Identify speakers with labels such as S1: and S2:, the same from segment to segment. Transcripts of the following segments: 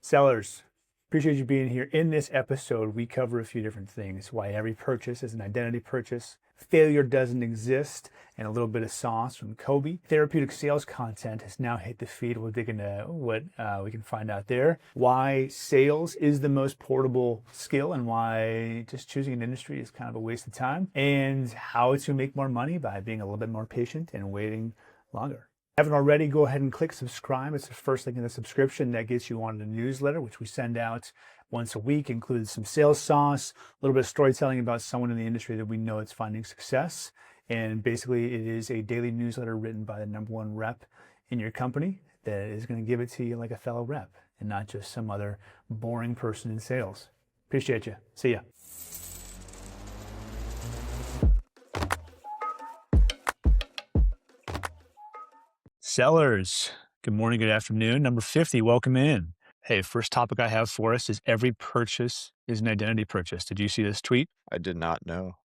S1: Sellers, appreciate you being here. In this episode, we cover a few different things: why every purchase is an identity purchase, failure doesn't exist, and a little bit of sauce from Kobe. Therapeutic sales content has now hit the feed. We'll dig into what we can find out there. Why sales is the most portable skill and why just choosing an industry is kind of a waste of time. And how to make more money by being a little bit more patient and waiting longer. If you haven't already, go ahead and click subscribe. It's the first link in the subscription that gets you on the newsletter, which we send out once a week. Includes some sales sauce, a little bit of storytelling about someone in the industry that we know is finding success. And basically, it is a daily newsletter written by the #1 rep in your company that is going to give it to you like a fellow rep and not just some other boring person in sales. Appreciate you. See ya. Sellers, good morning, good afternoon. Number 50, welcome in. Hey, first topic I have for us is every purchase is an identity purchase. Did you see this tweet?
S2: I did not know.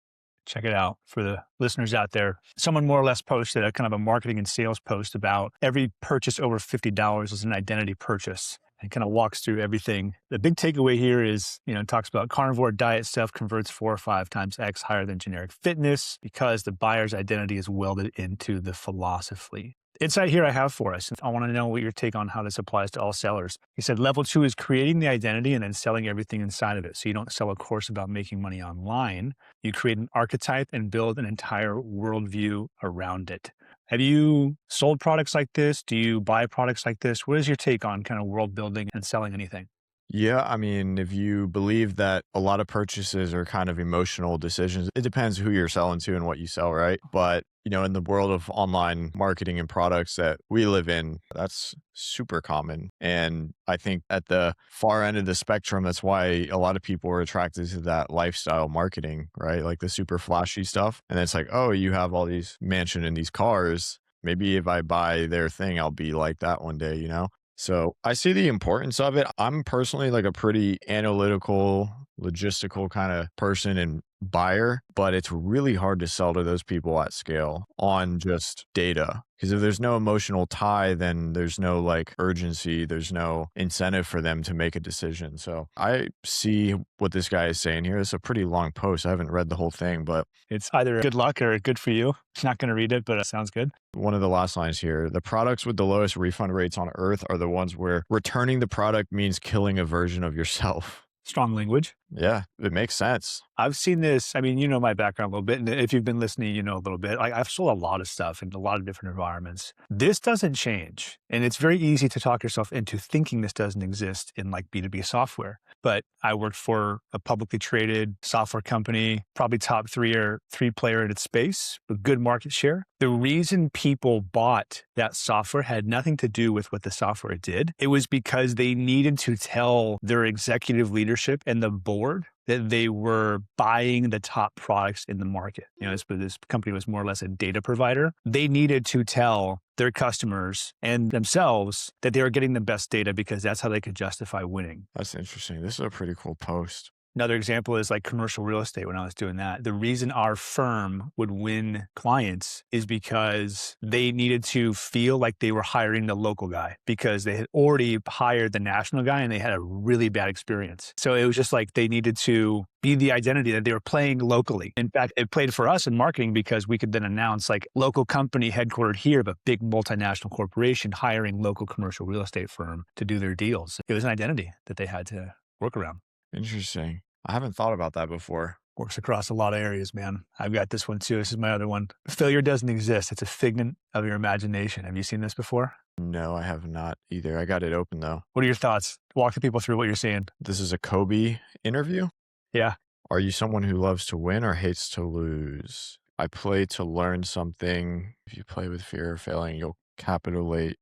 S1: Check it out for the listeners out there. Someone more or less posted a kind of a marketing and sales post about every purchase over $50 is an identity purchase. And kind of walks through everything. The big takeaway here is, it talks about carnivore diet stuff converts 4 or 5 times X higher than generic fitness because the buyer's identity is welded into the philosophy. Insight here I have for us. I want to know what your take on how this applies to all sellers. He said, level 2 is creating the identity and then selling everything inside of it. So you don't sell a course about making money online. You create an archetype and build an entire worldview around it. Have you sold products like this? Do you buy products like this? What is your take on kind of world building and selling anything?
S2: Yeah, I mean, if you believe that a lot of purchases are kind of emotional decisions, it depends who you're selling to and what you sell, right? But, in the world of online marketing and products that we live in, that's super common. And I think at the far end of the spectrum, that's why a lot of people are attracted to that lifestyle marketing, right? Like the super flashy stuff. And it's like, oh, you have all these mansion and these cars. Maybe if I buy their thing, I'll be like that one day, So I see the importance of it. I'm personally like a pretty analytical, logistical kind of person and buyer, but it's really hard to sell to those people at scale on just data. Because if there's no emotional tie, then there's no like urgency. There's no incentive for them to make a decision. So I see what this guy is saying here. It's a pretty long post. I haven't read the whole thing, but
S1: it's either good luck or good for you. I'm not going to read it, but it sounds good.
S2: One of the last lines here, the products with the lowest refund rates on earth are the ones where returning the product means killing a version of yourself.
S1: Strong language.
S2: Yeah, it makes sense.
S1: I've seen this. I mean, you know my background a little bit. And if you've been listening, you know a little bit. I've sold a lot of stuff in a lot of different environments. This doesn't change. And it's very easy to talk yourself into thinking this doesn't exist in like B2B software. But I worked for a publicly traded software company, probably top 3 player in its space with good market share. The reason people bought that software had nothing to do with what the software did. It was because they needed to tell their executive leadership and the board that they were buying the top products in the market. This company was more or less a data provider. They needed to tell their customers and themselves that they were getting the best data because that's how they could justify winning.
S2: That's interesting. This is a pretty cool post.
S1: Another example is like commercial real estate. When I was doing that, the reason our firm would win clients is because they needed to feel like they were hiring the local guy because they had already hired the national guy and they had a really bad experience. So it was just like they needed to be the identity that they were playing locally. In fact, it played for us in marketing because we could then announce like local company headquartered here, but big multinational corporation hiring local commercial real estate firm to do their deals. It was an identity that they had to work around.
S2: Interesting. I haven't thought about that before.
S1: Works across a lot of areas, man. I've got this one too. This is my other one. Failure doesn't exist. It's a figment of your imagination. Have you seen this before?
S2: No, I have not either. I got it open though.
S1: What are your thoughts? Walk the people through what you're seeing.
S2: This is a Kobe interview?
S1: Yeah.
S2: Are you someone who loves to win or hates to lose? I play to learn something. If you play with fear of failing, you'll capitulate.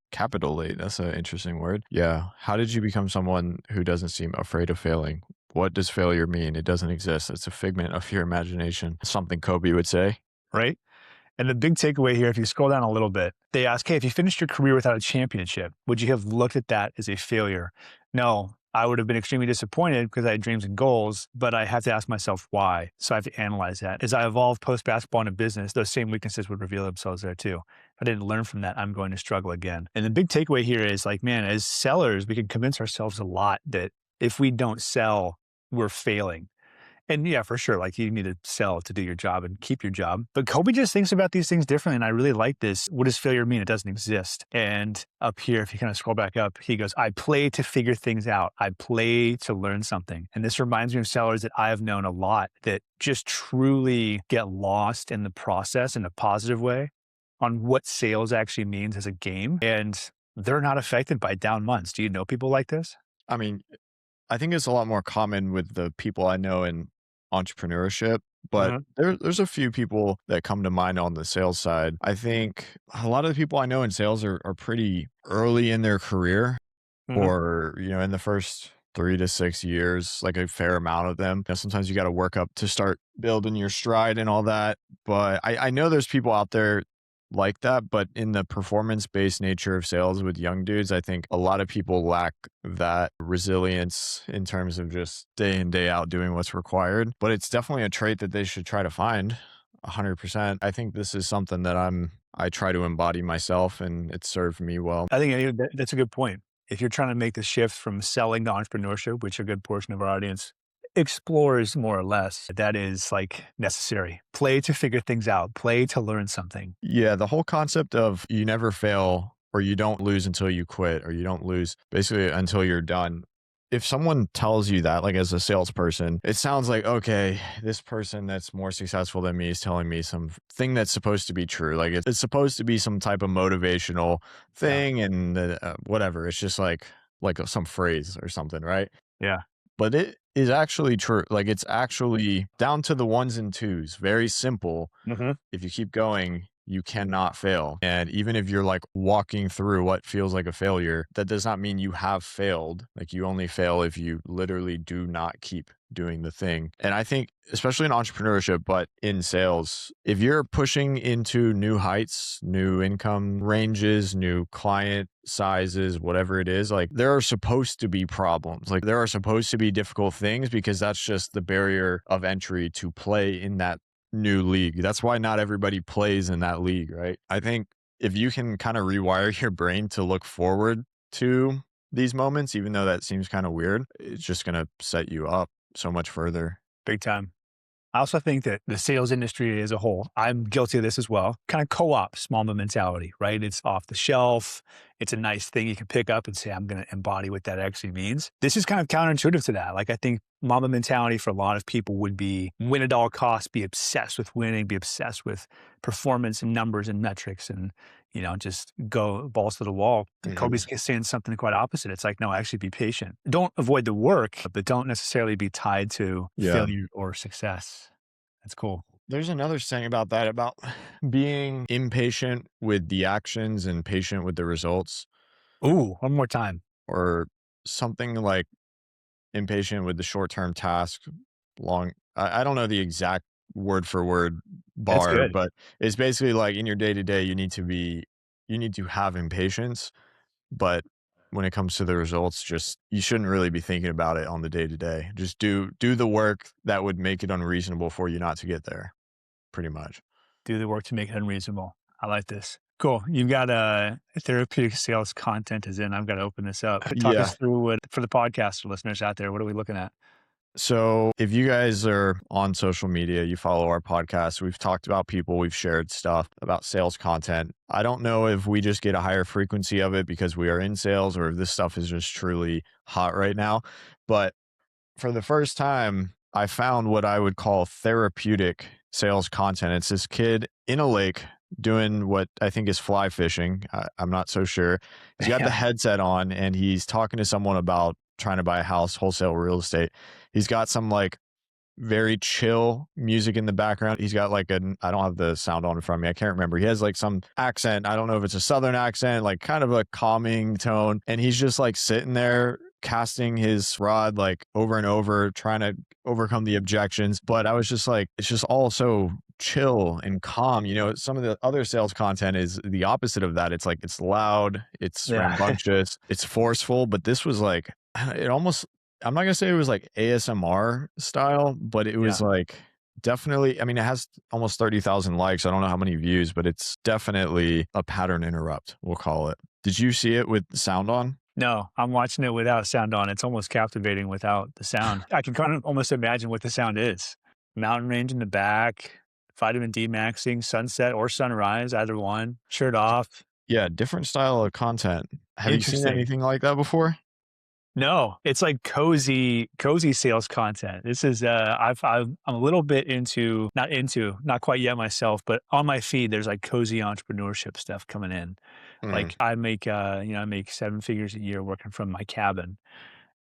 S2: That's an interesting word. Yeah. How did you become someone who doesn't seem afraid of failing? What does failure mean? It doesn't exist. It's a figment of your imagination. Something Kobe would say.
S1: Right? And the big takeaway here, if you scroll down a little bit, they ask, hey, if you finished your career without a championship, would you have looked at that as a failure? No, I would have been extremely disappointed because I had dreams and goals, but I have to ask myself why. So I have to analyze that. As I evolve post basketball into business, those same weaknesses would reveal themselves there too. If I didn't learn from that, I'm going to struggle again. And the big takeaway here is like, man, as sellers, we can convince ourselves a lot that if we don't sell, we're failing. And yeah, for sure. Like you need to sell to do your job and keep your job. But Kobe just thinks about these things differently. And I really like this. What does failure mean? It doesn't exist. And up here, if you kind of scroll back up, he goes, I play to figure things out. I play to learn something. And this reminds me of sellers that I have known a lot that just truly get lost in the process in a positive way on what sales actually means as a game. And they're not affected by down months. Do you know people like this?
S2: I mean, I think it's a lot more common with the people I know in entrepreneurship, but
S1: Mhm.
S2: there's a few people that come to mind on the sales side. I think a lot of the people I know in sales are pretty early in their career,
S1: Mhm.
S2: or, in the first 3 to 6 years, like a fair amount of them. Sometimes you got to work up to start building your stride and all that. But I know there's people out there like that, but in the performance based nature of sales with young dudes, I think a lot of people lack that resilience in terms of just day in, day out doing what's required. But it's definitely a trait that they should try to find 100%. I think this is something that I try to embody myself, and it's served me well.
S1: I think that's a good point. If you're trying to make the shift from selling to entrepreneurship, which a good portion of our audience explores more or less, that is like necessary. Play to figure things out, play to learn something.
S2: Yeah, the whole concept of you never fail, or you don't lose until you quit, or you don't lose basically until you're done. If someone tells you that, like as a salesperson, it sounds like, okay, this person that's more successful than me is telling me something that's supposed to be true. Like it's supposed to be some type of motivational
S1: Yeah.
S2: thing, and whatever. It's just like some phrase or something, right?
S1: Yeah.
S2: But it is actually true. Like it's actually down to the ones and twos. Very simple.
S1: Hmm.
S2: If you keep going, you cannot fail. And even if you're like walking through what feels like a failure, that does not mean you have failed. Like you only fail if you literally do not keep doing the thing. And I think, especially in entrepreneurship, but in sales, if you're pushing into new heights, new income ranges, new client sizes, whatever it is, like there are supposed to be problems. Like there are supposed to be difficult things because that's just the barrier of entry to play in that new league. That's why not everybody plays in that league, right? I think if you can kind of rewire your brain to look forward to these moments, even though that seems kind of weird, it's just going to set you up so much further.
S1: Big time. I also think that the sales industry as a whole, I'm guilty of this as well, kind of co-op small mentality, right? It's off the shelf. It's a nice thing you can pick up and say, I'm going to embody what that actually means. This is kind of counterintuitive to that. Like I think mama mentality for a lot of people would be win at all costs, be obsessed with winning, be obsessed with performance and numbers and metrics and, just go balls to the wall. And
S2: Mhm.
S1: Kobe's saying something quite opposite. It's like, no, actually be patient. Don't avoid the work, but don't necessarily be tied to
S2: Yeah.
S1: failure or success. That's cool.
S2: There's another saying about that, about being impatient with the actions and patient with the results,
S1: Ooh, one more time.
S2: or something like impatient with the short-term task, I don't know the exact word for word
S1: That's
S2: bar,
S1: good.
S2: but it's basically like in your day-to-day, you need to have impatience, but when it comes to the results, just you shouldn't really be thinking about it on the day-to-day. Just do the work that would make it unreasonable for you not to get there, pretty much.
S1: Do the work to make it unreasonable. I like this. Cool. You've got therapeutic sales content is in. I've got to open this up. Talk
S2: Yeah.
S1: us through what for the podcast listeners out there. What are we looking at?
S2: So if you guys are on social media, you follow our podcast, we've talked about people, we've shared stuff about sales content. I don't know if we just get a higher frequency of it because we are in sales, or if this stuff is just truly hot right now. But for the first time, I found what I would call therapeutic sales content. It's this kid in a lake doing what I think is fly fishing. I'm not so sure. He's got the
S1: Yeah.
S2: headset on and he's talking to someone about trying to buy a house, wholesale real estate. He's got some like very chill music in the background. He's got like I don't have the sound on in front of me. I can't remember. He has like some accent. I don't know if it's a Southern accent, like kind of a calming tone. And he's just like sitting there casting his rod like over and over, trying to overcome the objections. But I was just like, it's just all so chill and calm. Some of the other sales content is the opposite of that. It's like, it's loud, it's
S1: Yeah.
S2: rambunctious, it's forceful. But this was like, it almost, I'm not gonna say it was like ASMR style, but it
S1: Yeah.
S2: was like definitely, I mean, it has almost 30,000 likes. I don't know how many views, but it's definitely a pattern interrupt, we'll call it. Did you see it with sound on?
S1: No, I'm watching it without sound on. It's almost captivating without the sound. I can kind of almost imagine what the sound is. Mountain range in the back, vitamin D maxing, sunset or sunrise, either one, shirt off.
S2: Yeah, different style of content. Have you seen
S1: Interesting.
S2: anything like that before?
S1: No, it's like cozy sales content. This is I'm a little bit not quite yet myself, but on my feed there's like cozy entrepreneurship stuff coming in.
S2: Mm.
S1: Like I make I make 7 figures a year working from my cabin,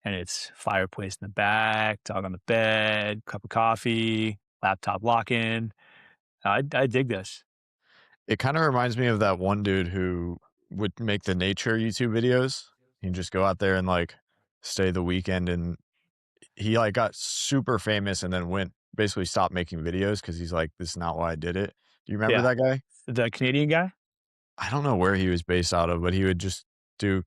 S1: and it's fireplace in the back, dog on the bed, cup of coffee, laptop lock in. I dig this.
S2: It kind of reminds me of that one dude who would make the nature YouTube videos. He'd just go out there and like stay the weekend, and he like got super famous and then went basically stopped making videos because he's like, this is not why I did it. Do you remember
S1: Yeah.
S2: that guy?
S1: The Canadian guy?
S2: I don't know where he was based out of, but he would just do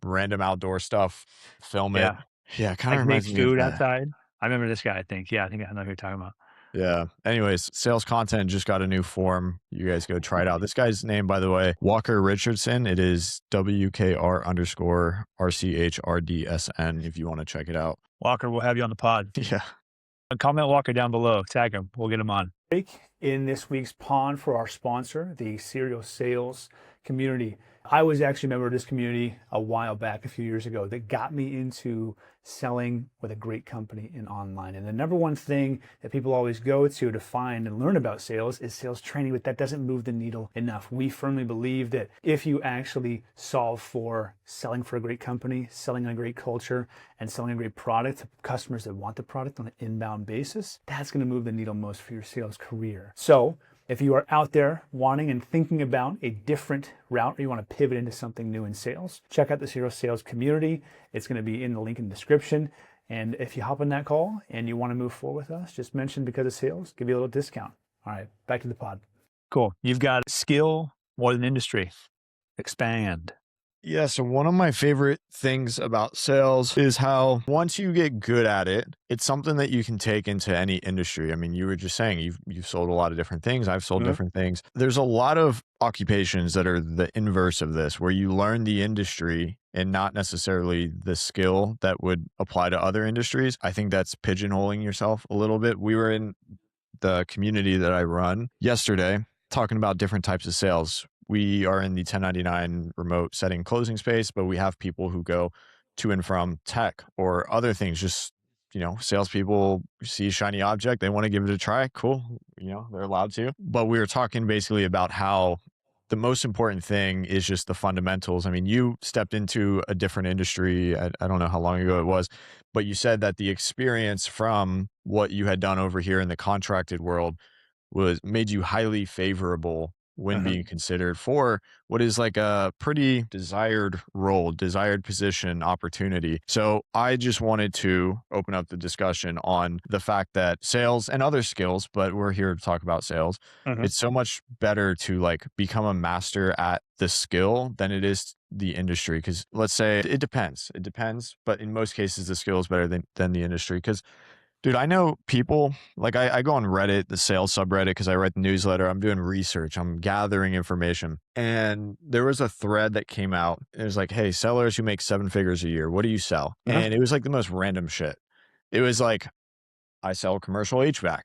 S2: random outdoor stuff, film it.
S1: Yeah.
S2: Yeah, it kind of
S1: Like make
S2: reminds me of
S1: food
S2: that.
S1: outside. I remember this guy, I think. Yeah, I think I know who you're talking about.
S2: Yeah. Anyways, sales content just got a new form. You guys go try it out. This guy's name, by the way, Walker Richardson. It is WKR_RCHRDSN if you want to check it out.
S1: Walker, we'll have you on the pod.
S2: Yeah.
S1: Comment Walker down below. Tag him. We'll get him on. In this week's pond for our sponsor, the Serial Sales Community. I was actually a member of this community a while back, a few years ago, that got me into selling with a great company in online. And the number one thing that people always go to find and learn about sales is sales training, but that doesn't move the needle enough. We firmly believe that if you actually solve for selling for a great company, selling a great culture, and selling a great product to customers that want the product on an inbound basis, that's going to move the needle most for your sales career. So if you are out there wanting and thinking about a different route, or you want to pivot into something new in sales, check out the Serial Sales Community. It's going to be in the link in the description. And if you hop on that call and you want to move forward with us, just mention because of sales, give you a little discount. All right, back to the pod. Cool. You've got skill more than industry. Expand.
S2: Yeah, so one of my favorite things about sales is how once you get good at it, it's something that you can take into any industry. I mean, you were just saying you've sold a lot of different things. I've sold different things. There's a lot of occupations that are the inverse of this, where you learn the industry and not necessarily the skill that would apply to other industries. I think that's pigeonholing yourself a little bit. We were in the community that I run yesterday talking about different types of sales. We are in the 1099 remote setting closing space, but we have people who go to and from tech or other things. Just, salespeople see a shiny object, they want to give it a try. Cool. They're allowed to. But we were talking basically about how the most important thing is just the fundamentals. I mean, you stepped into a different industry. I don't know how long ago it was, but you said that the experience from what you had done over here in the contracted world was made you highly favorable when being considered for what is like a pretty desired role, desired position, opportunity. So I just wanted to open up the discussion on the fact that sales and other skills, but we're here to talk about sales. It's so much better to like become a master at the skill than it is the industry. Cause let's say it depends. It depends. But in most cases, the skill is better than the industry. Cause dude, I know people like I go on Reddit, the sales subreddit, because I write the newsletter. I'm doing research, I'm gathering information. And there was a thread that came out. It was like, hey, sellers who make 7 figures a year, what do you sell? And it was like the most random shit. It was like, I sell commercial HVAC.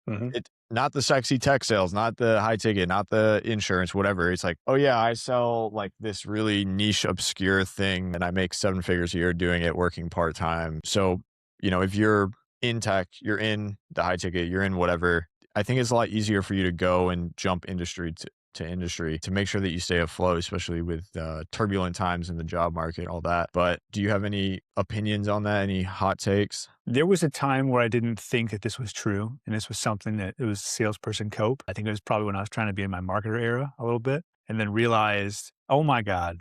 S2: It not the sexy tech sales, not the high ticket, not the insurance, whatever. It's like, oh yeah, I sell like this really niche, obscure thing, and I make 7 figures a year doing it, working part-time. So, if you're in tech, you're in the high ticket, you're in whatever, I think it's a lot easier for you to go and jump industry to industry to make sure that you stay afloat, especially with turbulent times in the job market, all that. But do you have any opinions on that? Any hot takes?
S1: There was a time where I didn't think that this was true. And this was something that it was salesperson cope. I think it was probably when I was trying to be in my marketer era a little bit, and then realized, oh my God,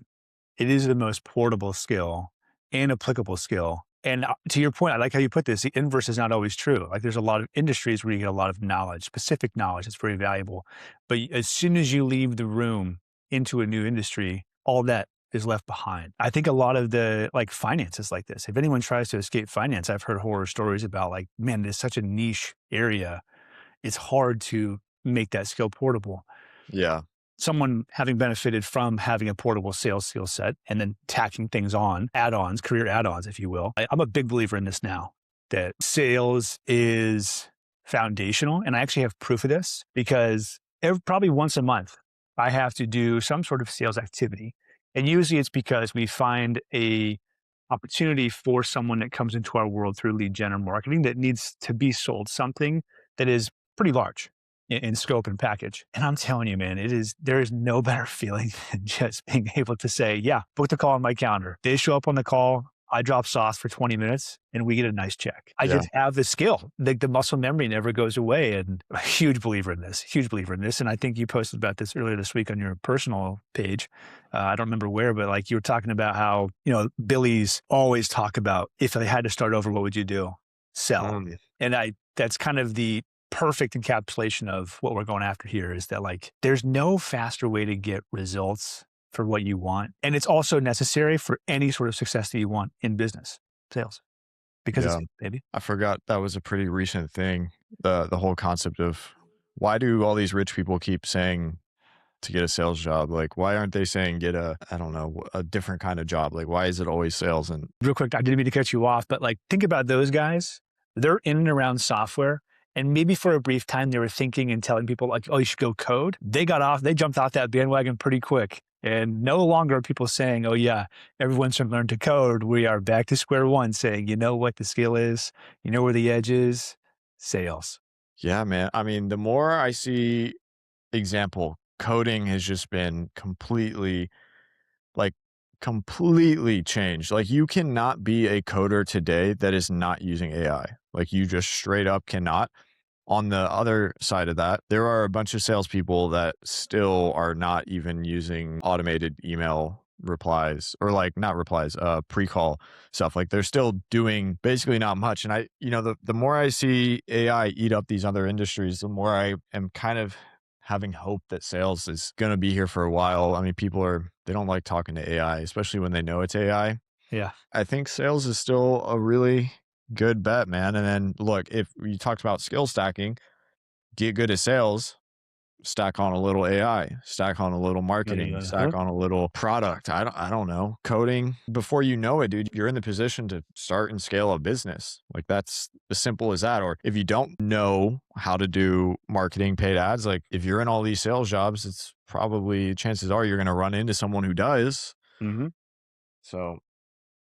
S1: it is the most portable skill and applicable skill. And to your point, I like how you put this, the inverse is not always true. Like there's a lot of industries where you get a lot of knowledge, specific knowledge that's very valuable. But as soon as you leave the room into a new industry, all that is left behind. I think a lot of the like finance is like this. If anyone tries to escape finance, I've heard horror stories about like, man, it's such a niche area. It's hard to make that skill portable.
S2: Yeah.
S1: Someone having benefited from having a portable sales skill set and then tacking things on, add-ons, career add-ons, if you will. I'm a big believer in this now, that sales is foundational. And I actually have proof of this because probably once a month, I have to do some sort of sales activity. And usually it's because we find a opportunity for someone that comes into our world through lead gen or marketing that needs to be sold something that is pretty large in scope and package. And I'm telling you, man, there is no better feeling than just being able to say, yeah, book the call on my calendar. They show up on the call. I drop sauce for 20 minutes and we get a nice check. I
S2: Yeah.
S1: just have the skill. The muscle memory never goes away. And I'm a huge believer in this. And I think you posted about this earlier this week on your personal page. I don't remember where, but like you were talking about how, Billies always talk about if they had to start over, what would you do? Sell. And that's kind of the perfect encapsulation of what we're going after here is that like, there's no faster way to get results for what you want. And it's also necessary for any sort of success that you want in business, sales, because it's baby.
S2: I forgot that was a pretty recent thing. The whole concept of why do all these rich people keep saying to get a sales job? Like, why aren't they saying get a different kind of job? Like, why is it always sales? And
S1: real quick, I didn't mean to cut you off, but like, think about those guys. They're in and around software. And maybe for a brief time, they were thinking and telling people like, oh, you should go code. They jumped off that bandwagon pretty quick. And no longer are people saying, oh yeah, everyone should learn to code. We are back to square one saying, you know what the skill is? You know where the edge is? Sales.
S2: Yeah, man. I mean, the more I see coding has just been completely changed. Like you cannot be a coder today that is not using AI. Like you just straight up cannot. On the other side of that, there are a bunch of salespeople that still are not even using automated email replies or like not replies, pre-call stuff. Like they're still doing basically not much. And the more I see AI eat up these other industries, the more I am kind of having hope that sales is going to be here for a while. I mean, they don't like talking to AI, especially when they know it's AI.
S1: Yeah.
S2: I think sales is still a really good bet, man. And then look, if you talked about skill stacking, get good at sales, stack on a little AI, stack on a little marketing, stack on a little product. I don't know, coding. Before you know it, dude, you're in the position to start and scale a business. Like that's as simple as that. Or if you don't know how to do marketing, paid ads, like if you're in all these sales jobs, it's probably chances are you're going to run into someone who does.
S1: Mm-hmm.
S2: So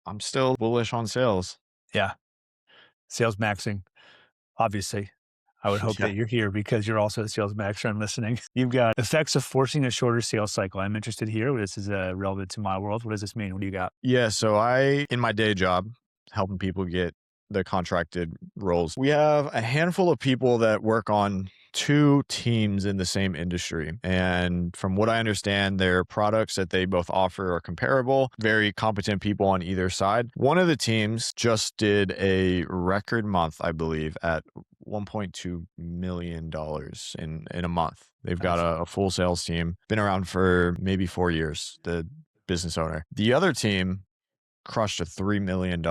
S2: I'm still bullish on sales.
S1: Yeah. Sales maxing, obviously. I would hope that you're here because you're also a sales maxer and listening. You've got effects of forcing a shorter sales cycle. I'm interested here. This is relevant to my world. What does this mean? What do you got?
S2: Yeah. So in my day job, helping people get the contracted roles, we have a handful of people that work on 2 teams in the same industry. And from what I understand, their products that they both offer are comparable, very competent people on either side. One of the teams just did a record month, I believe, at $1.2 million in a month. They've got a full sales team, been around for maybe 4 years, the business owner. The other team crushed a $3 million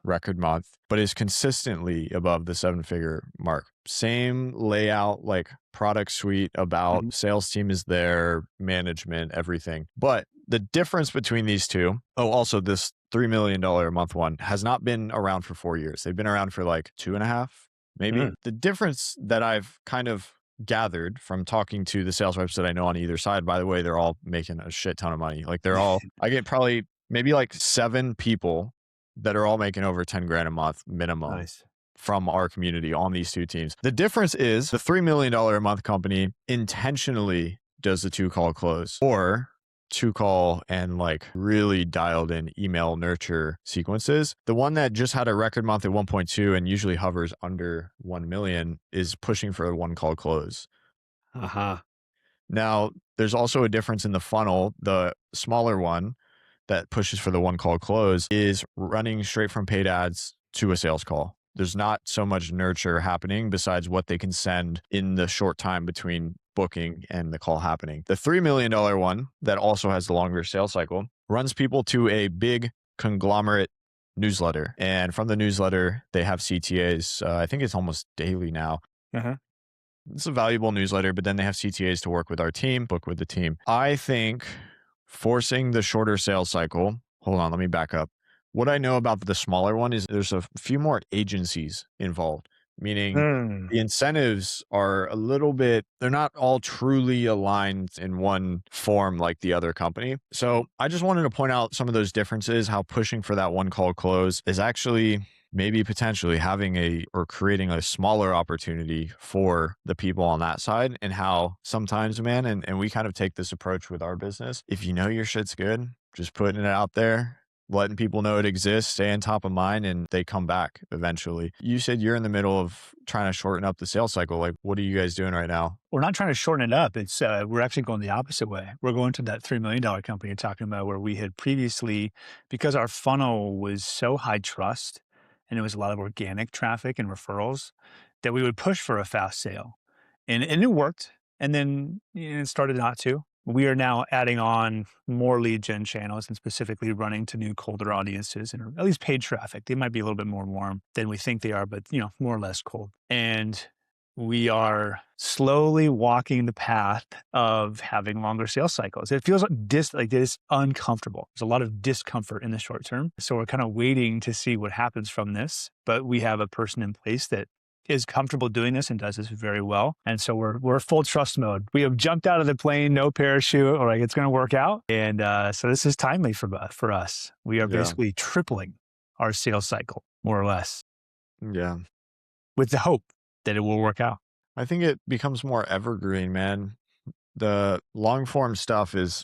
S2: record month, but is consistently above the 7-figure mark. Same layout, like product suite about sales team is there, management, everything. But the difference between these two, also this $3 million a month one has not been around for 4 years. They've been around for like 2.5, maybe. The difference that I've kind of gathered from talking to the sales reps that I know on either side, by the way, they're all making a shit ton of money. Like I get probably maybe like 7 people that are all making over 10 grand a month minimum from our community on these 2 teams. The difference is the $3 million a month company intentionally does the 2-call close or 2-call and like really dialed in email nurture sequences. The one that just had a record month at 1.2 and usually hovers under 1 million is pushing for a 1-call close. Now, there's also a difference in the funnel. The smaller one that pushes for the 1-call close is running straight from paid ads to a sales call. there's not so much nurture happening besides what they can send in the short time between booking and the call happening. The $3 million one that also has the longer sales cycle runs people to a big conglomerate newsletter. And from the newsletter, they have CTAs. I think it's almost daily now.
S1: Uh-huh.
S2: It's a valuable newsletter, but then they have CTAs to work with our team, book with the team. I think forcing the shorter sales cycle, hold on, let me back up. What I know about the smaller one is there's a few more agencies involved, meaning
S1: Mm.
S2: the incentives are a little bit, they're not all truly aligned in one form like the other company. So I just wanted to point out some of those differences, how pushing for that one call close is actually maybe potentially having or creating a smaller opportunity for the people on that side, and how sometimes, man, and we kind of take this approach with our business. If you know your shit's good, just putting it out there, letting people know it exists, staying top of mind, and they come back eventually. You said you're in the middle of trying to shorten up the sales cycle. Like, what are you guys doing right now?
S1: We're not trying to shorten it up. It's we're actually going the opposite way. We're going to that $3 million company you're talking about, where we had previously, because our funnel was so high trust and it was a lot of organic traffic and referrals, that we would push for a fast sale. And it worked. And then it started not to. We are now adding on more lead gen channels and specifically running to new colder audiences, and at least paid traffic. They might be a little bit more warm than we think they are, but more or less cold. And we are slowly walking the path of having longer sales cycles. It feels like it is uncomfortable. There's a lot of discomfort in the short term. So we're kind of waiting to see what happens from this. But we have a person in place that is comfortable doing this and does this very well. And so we're full trust mode. We have jumped out of the plane, no parachute, or like it's going to work out. And so this is timely for us. We are basically tripling our sales cycle, more or less,
S2: Yeah.
S1: with the hope that it will work out.
S2: I think it becomes more evergreen, man. The long form stuff it's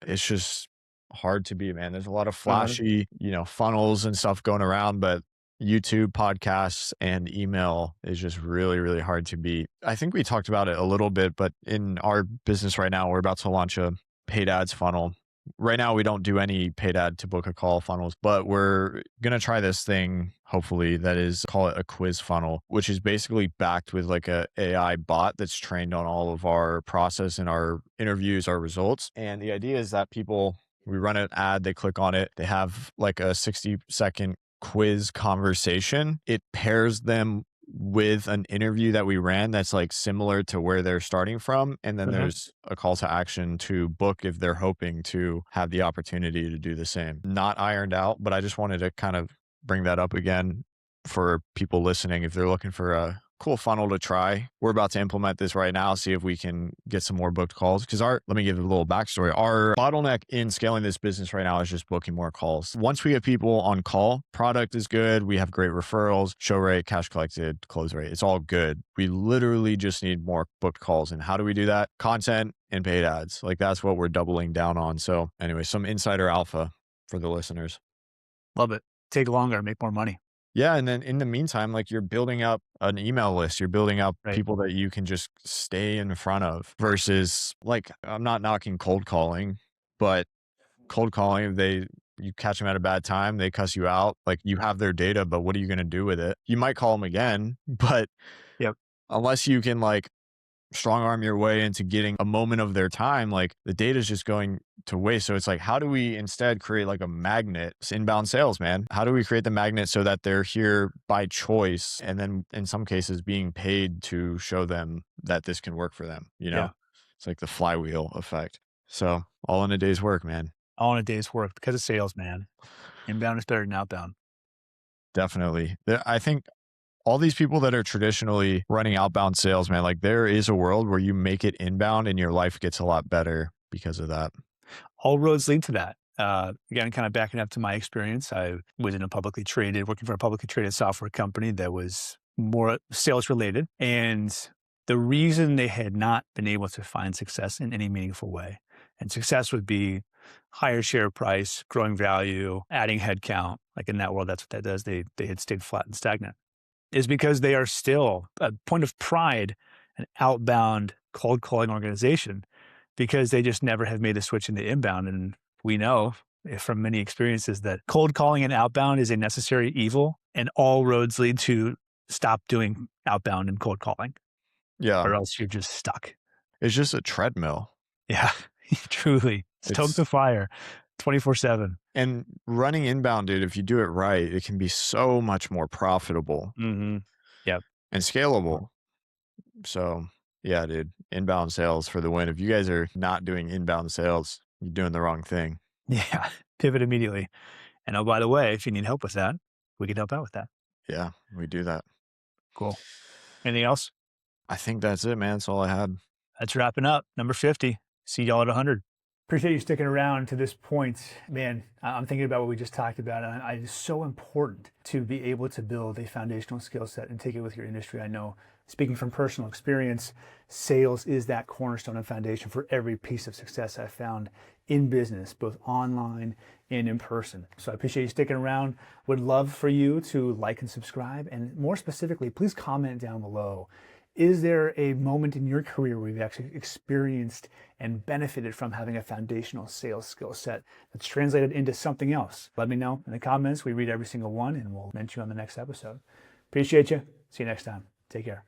S2: just hard to beat, man. There's a lot of flashy, funnels and stuff going around, but YouTube, podcasts, and email is just really, really hard to beat. I think we talked about it a little bit, but in our business right now, we're about to launch a paid ads funnel. Right now, we don't do any paid ad to book a call funnels, but we're going to try this thing, hopefully, that is, call it a quiz funnel, which is basically backed with like a AI bot that's trained on all of our process and our interviews, our results. And the idea is that we run an ad, they click on it, they have like a 60-second quiz conversation. It pairs them with an interview that we ran that's like similar to where they're starting from. And then there's a call to action to book if they're hoping to have the opportunity to do the same. Not ironed out, but I just wanted to kind of bring that up again for people listening. If they're looking for a cool funnel to try, we're about to implement this right now, see if we can get some more booked calls. Because let me give a little backstory. Our bottleneck in scaling this business right now is just booking more calls. Once we get people on call, product is good. We have great referrals, show rate, cash collected, close rate. It's all good. We literally just need more booked calls. And how do we do that? Content and paid ads. Like, that's what we're doubling down on. So anyway, some insider alpha for the listeners.
S1: Love it. Take longer, make more money.
S2: Yeah. And then in the meantime, like, you're building up an email list, you're building up
S1: Right.
S2: people that you can just stay in front of, versus, like, I'm not knocking cold calling, but cold calling, you catch them at a bad time, they cuss you out. Like, you have their data, but what are you going to do with it? You might call them again, but
S1: Yep.
S2: unless you can like strong arm your way into getting a moment of their time, like, the data is just going to waste. So it's like, how do we instead create like a magnet? It's inbound sales, man. How do we create the magnet so that they're here by choice, and then in some cases being paid to show them that this can work for them?
S1: Yeah.
S2: It's like the flywheel effect. So all in a day's work, man.
S1: All in a day's work because of sales, man. Inbound is better than outbound.
S2: Definitely. I think all these people that are traditionally running outbound sales, man, like, there is a world where you make it inbound and your life gets a lot better because of that.
S1: All roads lead to that. Again, kind of backing up to my experience, I was working for a publicly traded software company that was more sales related. And the reason they had not been able to find success in any meaningful way, and success would be higher share price, growing value, adding headcount. Like, in that world, that's what that does. They had stayed flat and stagnant, is because they are still a point of pride, an outbound cold calling organization, because they just never have made the switch into inbound. And we know from many experiences that cold calling and outbound is a necessary evil, and all roads lead to stop doing outbound and cold calling,
S2: Yeah.
S1: or else you're just stuck.
S2: It's just a treadmill.
S1: Yeah, truly. Stoke the fire 24/7.
S2: And running inbound, dude, if you do it right, it can be so much more profitable
S1: Mm-hmm. Yep.
S2: and scalable. So, yeah, dude, inbound sales for the win. If you guys are not doing inbound sales, you're doing the wrong thing.
S1: Yeah. Pivot immediately. And oh, by the way, if you need help with that, we can help out with that.
S2: Yeah, we do that.
S1: Cool. Anything else?
S2: I think that's it, man. That's all I had.
S1: That's wrapping up. Number 50. See y'all at 100. Appreciate you sticking around to this point. Man, I'm thinking about what we just talked about. And it's so important to be able to build a foundational skill set and take it with your industry. I know, speaking from personal experience, sales is that cornerstone and foundation for every piece of success I've found in business, both online and in person. So I appreciate you sticking around. Would love for you to like and subscribe. And more specifically, please comment down below. Is there a moment in your career where you've actually experienced and benefited from having a foundational sales skill set that's translated into something else? Let me know in the comments. We read every single one, and we'll mention you on the next episode. Appreciate you. See you next time. Take care.